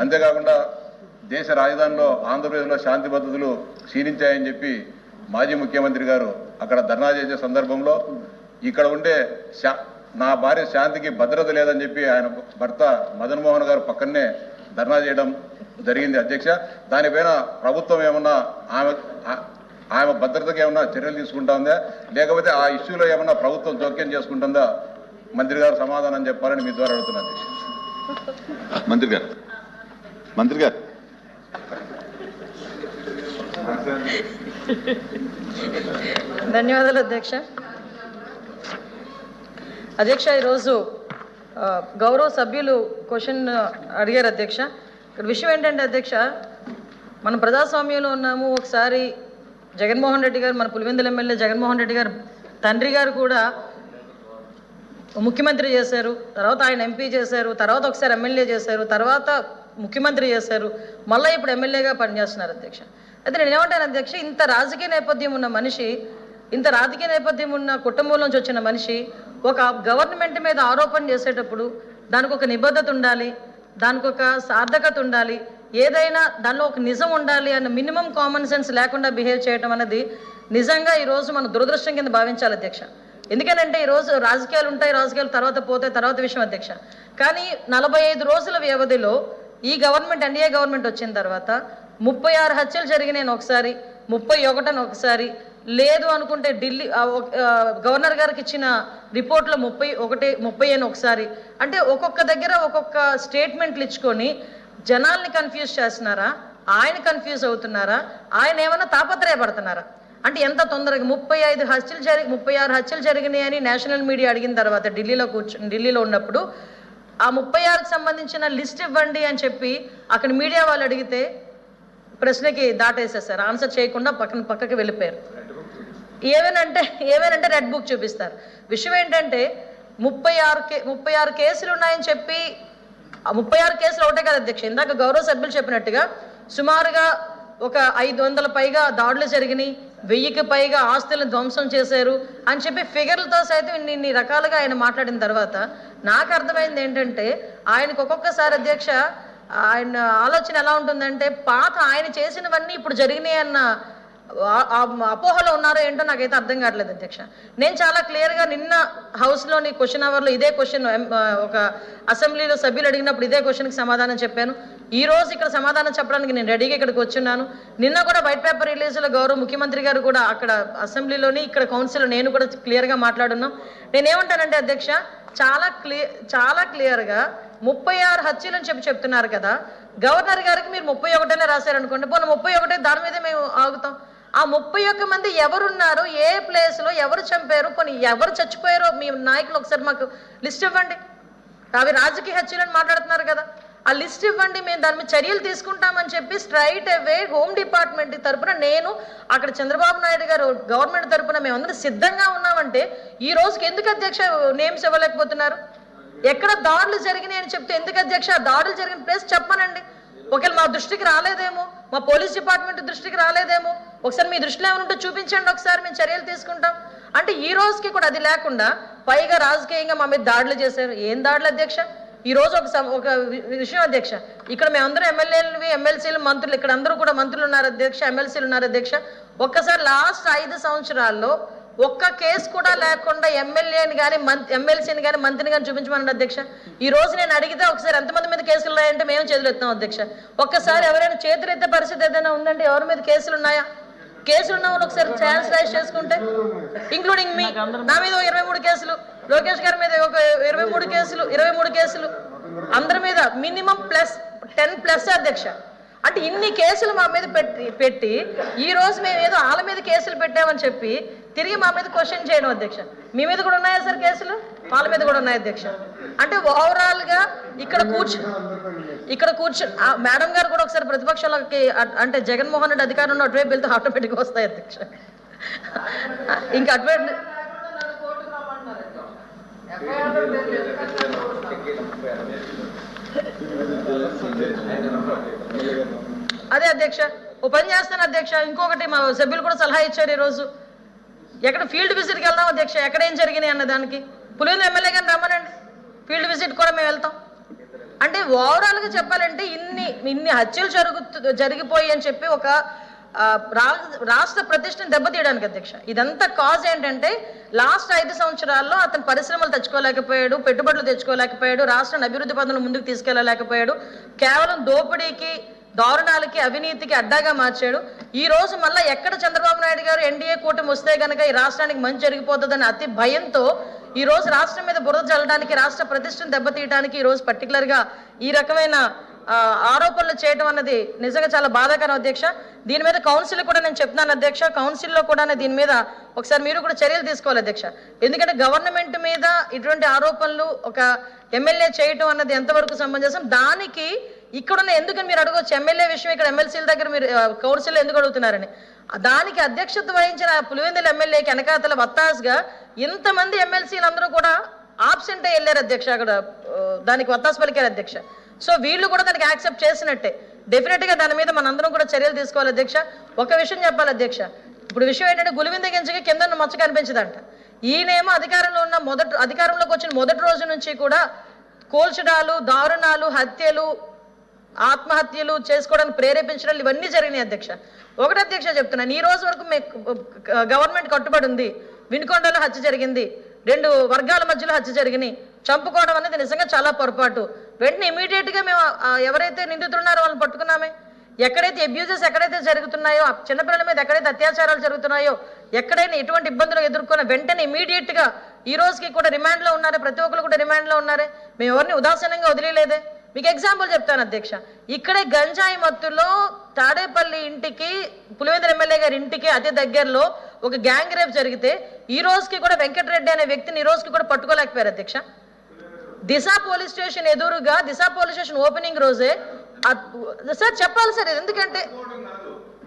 అంతేకాకుండా దేశ రాజధానిలో ఆంధ్రప్రదేశ్లో శాంతి భద్రతలు క్షీణించాయని చెప్పి మాజీ ముఖ్యమంత్రి గారు అక్కడ ధర్నా చేసే సందర్భంలో ఇక్కడ ఉండే నా భార్య శాంతికి భద్రత లేదని చెప్పి ఆయన భర్త మదన్ మోహన్ గారు పక్కనే ధర్నా చేయడం జరిగింది అధ్యక్ష. దానిపైన ప్రభుత్వం ఏమన్నా ఆమె భద్రతకి ఏమన్నా చర్యలు తీసుకుంటా ఉందా, లేకపోతే ఆ ఇష్యూలో ఏమన్నా ప్రభుత్వం జోక్యం చేసుకుంటుందా? మంత్రి గారు సమాధానం చెప్పాలని మీ ద్వారా అడుగుతున్నా అధ్యక్ష. మంత్రి గారు ధన్యవాదాలు అధ్యక్ష. అధ్యక్ష, ఈరోజు గౌరవ సభ్యులు క్వశ్చన్ అడిగారు అధ్యక్ష. ఇక్కడ విషయం ఏంటంటే అధ్యక్ష, మనం ప్రజాస్వామ్యంలో ఉన్నాము. ఒకసారి జగన్మోహన్ రెడ్డి గారు, మన పులివెందుల ఎమ్మెల్యే జగన్మోహన్ రెడ్డి గారు తండ్రి గారు కూడా ముఖ్యమంత్రి చేశారు, తర్వాత ఆయన ఎంపీ చేశారు, తర్వాత ఒకసారి ఎమ్మెల్యే చేశారు, తర్వాత ముఖ్యమంత్రి చేశారు, మళ్ళీ ఇప్పుడు ఎమ్మెల్యేగా పనిచేస్తున్నారు అధ్యక్ష. అయితే నేను ఏమంటాను అధ్యక్ష, ఇంత రాజకీయ నేపథ్యం ఉన్న మనిషి, ఇంత రాజకీయ నేపథ్యం ఉన్న కుటుంబం నుంచి వచ్చిన మనిషి ఒక గవర్నమెంట్ మీద ఆరోపణ చేసేటప్పుడు దానికి ఒక నిబద్ధత ఉండాలి, దానికి ఒక సార్థకత ఉండాలి, ఏదైనా దానిలో ఒక నిజం ఉండాలి అన్న మినిమం కామన్ సెన్స్ లేకుండా బిహేవ్ చేయడం అనేది నిజంగా ఈరోజు మనం దురదృష్టం కింద భావించాలి అధ్యక్ష. ఎందుకనంటే ఈరోజు రాజకీయాలు ఉంటాయి, రాజకీయాలు తర్వాత పోతాయి, తర్వాత విషయం అధ్యక్ష. కానీ 45 రోజుల వ్యవధిలో ఈ గవర్నమెంట్, ఎన్డీఏ గవర్నమెంట్ వచ్చిన తర్వాత 36 హత్యలు జరిగినాయి ఒకసారి, 31 ఒకసారి, లేదు అనుకుంటే ఢిల్లీ గవర్నర్ గారికి ఇచ్చిన రిపోర్ట్లో 30 ఒకసారి. అంటే ఒక్కొక్క దగ్గర ఒక్కొక్క స్టేట్మెంట్లు ఇచ్చుకొని జనాల్ని కన్ఫ్యూజ్ చేస్తున్నారా, ఆయన కన్ఫ్యూజ్ అవుతున్నారా, ఆయన ఏమైనా తాపత్రయపడుతున్నారా? అంటే ఎంత తొందరగా 36 హత్యలు జరిగినాయని నేషనల్ మీడియా అడిగిన తర్వాత ఢిల్లీలో ఉన్నప్పుడు ఆ 36కి సంబంధించిన లిస్ట్ ఇవ్వండి అని చెప్పి అక్కడ మీడియా వాళ్ళు అడిగితే ప్రశ్నకి దాటేసేసారు, ఆన్సర్ చేయకుండా పక్కకి వెళ్ళిపోయారు. ఏమేనంటే రెడ్ బుక్ చూపిస్తారు. విషయం ఏంటంటే 36 కేసులు ఉన్నాయని చెప్పి 36 కేసులు ఒకటే కదా అధ్యక్ష. ఇందాక గౌరవ సభ్యులు చెప్పినట్టుగా సుమారుగా ఒక 500 పైగా దాడులు జరిగినాయి, 1000కి పైగా ఆస్తులను ధ్వంసం చేశారు అని చెప్పి ఫిగర్లతో సైతం ఇన్ని రకాలుగా ఆయన మాట్లాడిన తర్వాత నాకు అర్థమైంది ఏంటంటే, ఆయనకు ఒక్కొక్కసారి అధ్యక్ష ఆయన ఆలోచన ఎలా ఉంటుందంటే, పాత ఆయన చేసినవన్నీ ఇప్పుడు జరిగినాయి అన్న అపోహలో ఉన్నారో ఏంటో నాకైతే అర్థం కావట్లేదు అధ్యక్ష. నేను చాలా క్లియర్గా నిన్న హౌస్లోని క్వశ్చన్ అవర్లో ఇదే క్వశ్చన్ ఒక అసెంబ్లీలో సభ్యులు అడిగినప్పుడు ఇదే క్వశ్చన్కి సమాధానం చెప్పాను. ఈ రోజు ఇక్కడ సమాధానం చెప్పడానికి నేను రెడీగా ఇక్కడికి వచ్చున్నాను. నిన్న కూడా వైట్ పేపర్ రిలీజ్లో గౌరవ ముఖ్యమంత్రి గారు కూడా అక్కడ అసెంబ్లీలోని ఇక్కడ కౌన్సిల్లో నేను కూడా క్లియర్గా మాట్లాడున్నాం. నేనేమంటానంటే అధ్యక్ష, చాలా క్లియర్గా 36 హత్యలు అని చెప్తున్నారు కదా. గవర్నర్ గారికి మీరు 31 రాశారనుకోండి, పోనీ 31 దాని మీదే మేము ఆగుతాం. ఆ 31 మంది ఎవరున్నారు, ఏ ప్లేస్లో ఎవరు చంపారు, పోనీ ఎవరు చచ్చిపోయారో మీ నాయకులు ఒకసారి మాకు లిస్ట్ ఇవ్వండి. అవి రాజకీయ హత్యలను మాట్లాడుతున్నారు కదా, ఆ లిస్ట్ ఇవ్వండి, మేము దాని మీద చర్యలు తీసుకుంటామని చెప్పి స్ట్రైట్ అవే హోమ్ డిపార్ట్మెంట్ తరఫున నేను అక్కడ చంద్రబాబు నాయుడు గారు గవర్నమెంట్ తరఫున మేమందరం సిద్ధంగా ఉన్నామంటే ఈ రోజుకి ఎందుకు అధ్యక్ష నేమ్స్ ఇవ్వలేకపోతున్నారు? ఎక్కడ దాడులు జరిగినాయి అని చెప్తే ఎందుకు అధ్యక్ష దాడులు జరిగిన ప్లేస్ చెప్పనండి. ఒకవేళ మా దృష్టికి రాలేదేమో, మా పోలీస్ డిపార్ట్మెంట్ దృష్టికి రాలేదేమో, ఒకసారి మీ దృష్టిలో ఏమైనా ఉంటే చూపించండి, ఒకసారి మేము చర్యలు తీసుకుంటాం. అంటే ఈ రోజుకి కూడా అది లేకుండా పైగా రాజకీయంగా మా మీద దాడులు చేశారు. ఏం దాడులు అధ్యక్ష? ఈ రోజు ఒక విషయం అధ్యక్ష, ఇక్కడ మేమందరం ఎమ్మెల్యేలు, ఎమ్మెల్సీలు, మంత్రులు, ఇక్కడ అందరూ కూడా మంత్రులు ఉన్నారు అధ్యక్ష, ఎమ్మెల్సీలు ఉన్నారు అధ్యక్ష. ఒక్కసారి లాస్ట్ 5 సంవత్సరాల్లో ఒక్క కేసు కూడా లేకుండా ఎమ్మెల్యేని కానీ ఎమ్మెల్సీని కానీ మంత్రిని కానీ చూపించమన్నాడు అధ్యక్ష. ఈ రోజు నేను అడిగితే ఒకసారి ఎంతమంది మీద కేసులు ఉన్నాయంటే మేము చేతులు ఎత్తాం అధ్యక్ష. ఒక్కసారి ఎవరైనా చేతులు ఎత్తే పరిస్థితి ఏదైనా ఉందంటే ఎవరి మీద కేసులు ఉన్నాయా? కేసులు ఉన్న వాళ్ళు ఒకసారి ఛాన్స్ రైజ్ చేసుకుంటే, ఇంక్లూడింగ్ మీ, నా మీద 23 కేసులు, లోకేష్ గారి మీద ఒక 23 కేసులు, అందరి మీద మినిమం +10 అధ్యక్ష. అంటే ఇన్ని కేసులు మా మీద పెట్టి ఈ రోజు మేము ఏదో వాళ్ళ మీద కేసులు పెట్టామని చెప్పి తిరిగి మా మీద క్వశ్చన్ చేయడం అధ్యక్ష. మీ మీద కూడా ఉన్నాయా సార్ కేసులు? వాళ్ళ మీద కూడా ఉన్నాయి అధ్యక్ష. అంటే ఓవరాల్ గా ఇక్కడ కూర్చొని మేడం గారు కూడా ఒకసారి ప్రతిపక్షాలకి అంటే జగన్మోహన్ రెడ్డి అధికారంలో అటువైపు వెళ్తే ఆటోమేటిక్గా వస్తాయి అధ్యక్ష. ఇంకా అటువైపు అదే అధ్యక్ష ఓ పని చేస్తాను అధ్యక్ష. ఇంకొకటి మా సభ్యులు కూడా సలహా ఇచ్చారు ఈరోజు, ఎక్కడ ఫీల్డ్ విజిట్కి వెళ్దాం అధ్యక్ష, ఎక్కడ ఏం జరిగినాయి అన్న దానికి పులివెందుల ఎమ్మెల్యే గారిని రమ్మనండి, ఫీల్డ్ విజిట్ కూడా మేము వెళ్తాం. అంటే ఓవరాల్ గా చెప్పాలంటే ఇన్ని హత్యలు జరిగిపోయి అని చెప్పి ఒక రాష్ట్ర ప్రతిష్టను దెబ్బతీయడానికి అధ్యక్ష. ఇదంతా కాజ్ ఏంటంటే లాస్ట్ 5 సంవత్సరాల్లో అతను పరిశ్రమలు తెచ్చుకోలేకపోయాడు, పెట్టుబడులు తెచ్చుకోలేకపోయాడు, రాష్ట్రాన్ని అభివృద్ధి పథంలో ముందుకు తీసుకెళ్లలేకపోయాడు, కేవలం దోపిడీకి, దారుణాలకి, అవినీతికి అడ్డాగా మార్చాడు. ఈ రోజు మళ్ళీ ఎక్కడ చంద్రబాబు నాయుడు గారు ఎన్డీఏ కూటమి వస్తే గనక ఈ రాష్ట్రానికి మంచి జరిగిపోతుందని అతి భయంతో ఈ రోజు రాష్ట్రం మీద బురద జల్లడానికి, రాష్ట్ర ప్రతిష్టను దెబ్బతీయడానికి ఈ రోజు పర్టికులర్ గా ఈ రకమైన ఆరోపణలు చేయడం అన్నది నిజంగా చాలా బాధాకరం అధ్యక్ష. దీని మీద కౌన్సిల్ కూడా నేను చెప్తున్నాను అధ్యక్ష, కౌన్సిల్లో కూడా దీని మీద ఒకసారి మీరు కూడా చర్యలు తీసుకోవాలి అధ్యక్ష. ఎందుకంటే గవర్నమెంట్ మీద ఇటువంటి ఆరోపణలు ఒక ఎమ్మెల్యే చేయటం అన్నది ఎంతవరకు సమంజసం, దానికి ఇక్కడున్న ఎందుకని మీరు అడగవచ్చు, ఎమ్మెల్యే విషయం ఇక్కడ ఎమ్మెల్సీల దగ్గర మీరు కౌన్సిల్ ఎందుకు అడుగుతున్నారని. దానికి అధ్యక్షత వహించిన పులివెందుల ఎమ్మెల్యేకి వెనకాతల వత్తాసుగా ఇంతమంది ఎమ్మెల్సీలు అందరూ కూడా ఆబ్సెంట్ అయ్యి వెళ్ళారు అధ్యక్ష, అక్కడ దానికి వత్తాసు పలికారు అధ్యక్ష. సో వీళ్ళు కూడా దానికి యాక్సెప్ట్ చేసినట్టే. డెఫినెట్ గా దాని మీద మనందరం కూడా చర్యలు తీసుకోవాలి అధ్యక్ష. ఒక విషయం చెప్పాలి అధ్యక్ష, ఇప్పుడు విషయం ఏంటంటే గులివింద గింజకి కింద మచ్చ కనిపించదంట. ఈయనేమో అధికారంలోకి వచ్చిన మొదటి రోజు నుంచి కూడా కోల్చడాలు, దారుణాలు, హత్యలు, ఆత్మహత్యలు చేసుకోవడానికి ప్రేరేపించడాలు ఇవన్నీ జరిగినాయి అధ్యక్ష. ఒకటి అధ్యక్ష చెప్తున్నాను, ఈ రోజు వరకు గవర్నమెంట్ కట్టుబడి ఉంది. వినుకొండలో హత్య జరిగింది, 2 వర్గాల మధ్యలో హత్య జరిగినాయి. చంపుకోవడం అనేది నిజంగా చాలా పొరపాటు. వెంటనే ఇమీడియట్ గా మేము ఎవరైతే నిందితున్నారో వాళ్ళని పట్టుకున్నామే. ఎక్కడైతే అబ్యూజెస్ ఎక్కడైతే జరుగుతున్నాయో, చిన్నపిల్లల మీద ఎక్కడైతే అత్యాచారాలు జరుగుతున్నాయో, ఎక్కడైనా ఎటువంటి ఇబ్బందులు ఎదుర్కొన్న వెంటనే ఇమీడియట్ గా ఈ రోజుకి కూడా రిమాండ్ లో ఉన్నారే, ప్రతి ఒక్కరు కూడా రిమాండ్ లో ఉన్నారే. మేము ఎవరిని ఉదాసీనంగా వదిలేదే. మీకు ఎగ్జాంపుల్ చెప్తాను అధ్యక్ష, ఇక్కడే గంజాయి మత్తులో తాడేపల్లి ఇంటికి, పులివెందుల ఎమ్మెల్యే గారి ఇంటికి అతి దగ్గరలో ఒక గ్యాంగ్ రేప్ జరిగితే ఈ రోజుకి కూడా వెంకటరెడ్డి అనే వ్యక్తిని ఈ రోజుకి కూడా పట్టుకోలేకపోయారు అధ్యక్ష. దిశ పోలీస్ స్టేషన్ ఎదురుగా, దిశ పోలీస్ స్టేషన్ ఓపెనింగ్ రోజే సార్ చెప్పాలి సార్, ఎందుకంటే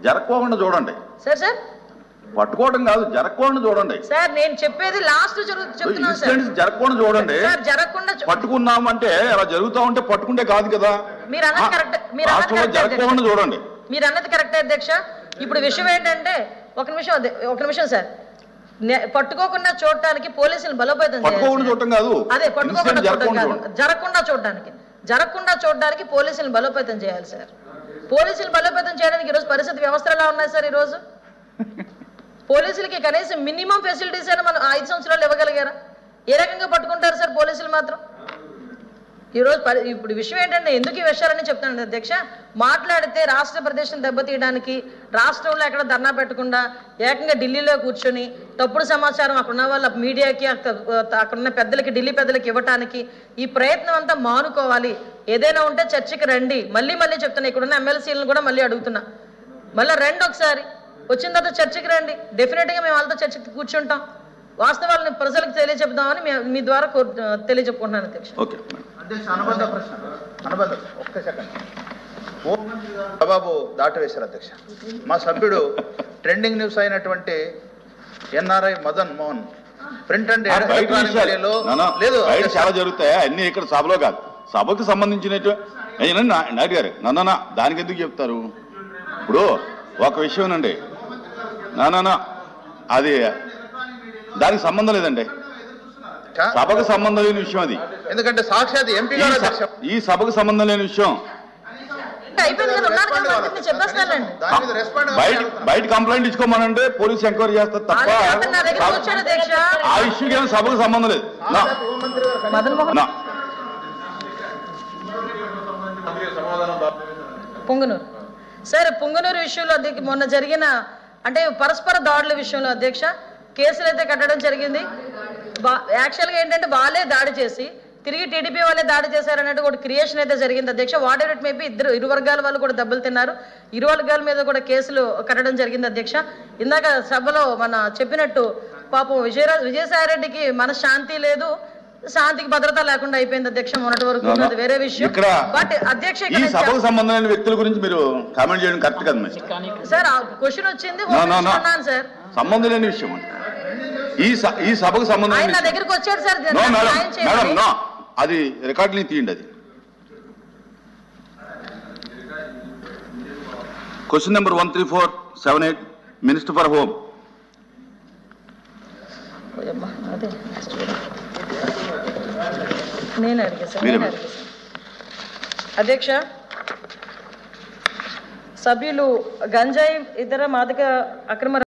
జరగకుండా చూడండి సార్ పట్టుకోవడం కాదు, జరగకుండా చూడండి సార్. నేను చెప్పేది లాస్ట్ చెప్తున్నాను సార్, జరగకుండా చూడండి. జరగకుండా పట్టుకున్నామంటే అలా జరుగుతా ఉంటే పట్టుకుంటే కాదు కదా. మీరు అన్నది కరెక్ట్, జరగకుండా చూడండి. మీరు అన్నది కరెక్టే అధ్యక్ష. ఇప్పుడు విషయం ఏంటంటే ఒక నిమిషం సార్, పట్టుకోకుండా చూడటానికి పోలీసులు బలోపేతం చూడటం కాదు, అదే పట్టుకోకుండా చూడటం కాదు, జరగకుండా చూడడానికి పోలీసులు బలోపేతం చేయాలి సార్. పోలీసులు బలోపేతం చేయడానికి ఈరోజు పరిస్థితి వ్యవస్థలు ఎలా ఉన్నాయి సార్? ఈరోజు పోలీసులకి కనీసం మినిమం ఫెసిలిటీస్ అయినా మనం 5 సంవత్సరాలు ఇవ్వగలిగారా? ఏ రకంగా పట్టుకుంటారు సార్ పోలీసులు మాత్రం? ఈరోజు ఇప్పుడు విషయం ఏంటంటే ఎందుకు ఈ విషయాలని చెప్తాను అధ్యక్ష, మాట్లాడితే రాష్ట్ర ప్రదేశం దెబ్బతీయడానికి, రాష్ట్రంలో ఎక్కడ ధర్నా పెట్టకుండా ఏకంగా ఢిల్లీలో కూర్చొని తప్పుడు సమాచారం అక్కడున్న వాళ్ళ మీడియాకి, అక్కడున్న పెద్దలకి, ఢిల్లీ పెద్దలకి ఇవ్వటానికి ఈ ప్రయత్నం అంతా మానుకోవాలి. ఏదైనా ఉంటే చర్చకి రండి. మళ్ళీ చెప్తున్నా, ఇక్కడున్న ఎమ్మెల్సీలను కూడా మళ్ళీ అడుగుతున్నా, మళ్ళీ రండి ఒకసారి, వచ్చిన తర్వాత చర్చకి రండి. డెఫినెట్గా మేము వాళ్ళతో చర్చకి కూర్చుంటాం, వాస్తవాలను ప్రజలకు తెలియజెప్దామని మీ ద్వారా తెలియజెప్పుకుంటున్నాను అధ్యక్ష. బాబు దాటవేశారు అధ్యక్ష. మా సభ్యుడు ట్రెండింగ్ న్యూస్ అయినటువంటి NRI Madan Mohan print and లేదు చాలా జరుగుతాయి అన్ని ఇక్కడ సభలో కాదు, సభకు సంబంధించినట్టు నాయుడు గారు నన్న దానికి ఎందుకు చెప్తారు? ఇప్పుడు ఒక విషయం అండి, అది దానికి సంబంధం లేదండి, సభకు సంబంధం లేని విషయం అది. ఎందుకంటే సాక్షాత్ ఎంపీ గారు ఈ సభకు సంబంధం లేని విషయం. బయట కంప్లైంట్ ఇచ్చుకోమనంటే పోలీసు ఎంక్వైరీ చేస్తారు తప్ప ఆ ఇష్యూకి ఏమైనా సభకు సంబంధం లేదు. పొంగనూరు సార్, పొంగనూరు విషయంలో మొన్న జరిగిన అంటే పరస్పర దాడుల విషయంలో అధ్యక్ష కేసులు అయితే కట్టడం జరిగింది. యాక్చువల్గా ఏంటంటే వాళ్ళే దాడి చేసి తిరిగి టీడీపీ వాళ్ళే దాడి చేశారన్నట్టు ఒక క్రియేషన్ అయితే జరిగింది అధ్యక్ష. What ever it may be, ఇరు వర్గాల వాళ్ళు కూడా దెబ్బలు తిన్నారు, ఇరు వర్గాల మీద కూడా కేసులు కట్టడం జరిగింది అధ్యక్ష. ఇందాక సభలో మన చెప్పినట్టు పాపం విజయసాయిరెడ్డికి మనశ్శాంతి లేదు, శాంతికి భద్రత లేకుండా అయిపోయింది అధ్యక్ష మొన్నటి వరకు. అది వేరే విషయం. బట్ అధ్యక్ష సభకు సంబంధమైన వ్యక్తుల గురించి మీరు కామెంట్ చేయడం కరెక్ట్ కదా సార్. ఆ క్వశ్చన్ వచ్చింది సార్, సంబంధం లేని విషయం. ఈ సభకు సంబంధం ఆయన నా దగ్గరికి వచ్చాడు సార్, అది రికార్డుని తీయండి. అది question number 13478 minister for home. నేను అడిగా సార్, అధ్యక్ష, సభ్యులు గంజాయి ఇతర మాదక అక్రమ